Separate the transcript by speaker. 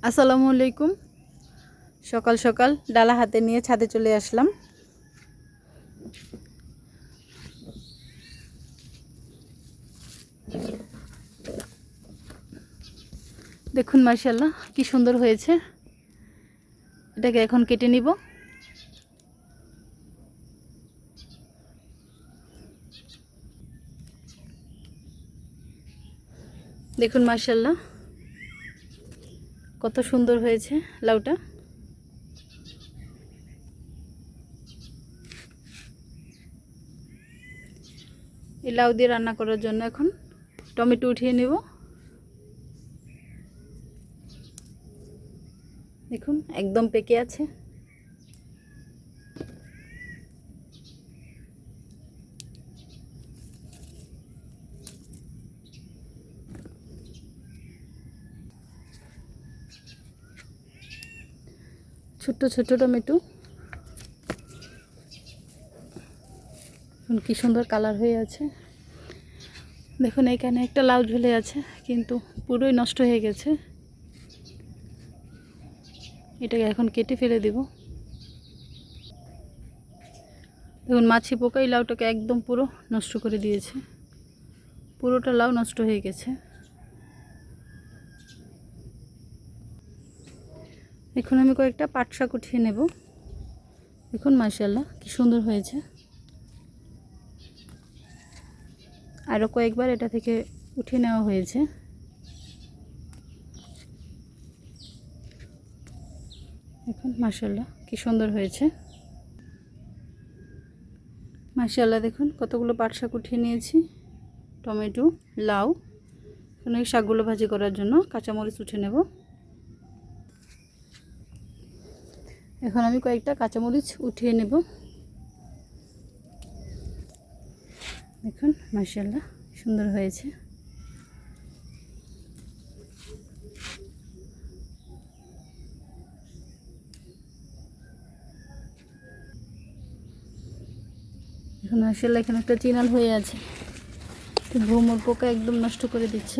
Speaker 1: আসসালামু আলাইকুম। সকাল সকাল ডালা হাতে নিয়ে ছাদে চলে আসলাম। দেখুন মাশাআল্লাহ কি সুন্দর হয়েছে। এটাকে এখন কেটে নিব। দেখুন মাশাআল্লাহ কত সুন্দর হয়েছে লাউটা। এই লাউ দিয়ে রান্না করার জন্য এখন টমেটো উঠিয়ে নেব। দেখুন একদম পেকে আছে। ছোট ছোট টমেটো, কি সুন্দর কালার হয়ে আছে। দেখুন এখানে একটা লাউ ঝুলে আছে, কিন্তু পুরোই নষ্ট হয়ে গেছে। এটাকে এখন কেটে ফেলে দিব। দেখুন মাছি পোকা এই লাউটাকে একদম পুরো নষ্ট করে দিয়েছে। পুরোটা লাউ নষ্ট হয়ে গেছে। এখন আমি কয়েকটা পাট শাক উঠিয়ে নেব। দেখুন মাশাআল্লাহ কি সুন্দর হয়েছে। আরও কয়েকবার এটা থেকে উঠিয়ে নেওয়া হয়েছে। দেখুন মাশাআল্লাহ কি সুন্দর হয়েছে। মাশাআল্লাহ দেখুন কতগুলো পাট শাক উঠিয়ে নিয়েছি। টমেটো, লাউ, এখন এই শাকগুলো ভাজি করার জন্য কাঁচামরিচ উঠে নেব। এখন আমি কয়েকটা কাঁচামরিচ উঠিয়ে নেব। দেখুন মাশাআল্লাহ সুন্দর হয়েছে। এখন মাশাআল্লাহ এখানে একটা চিনাল হয়ে আছে, ভ্রমর পোকা একদম নষ্ট করে দিচ্ছে।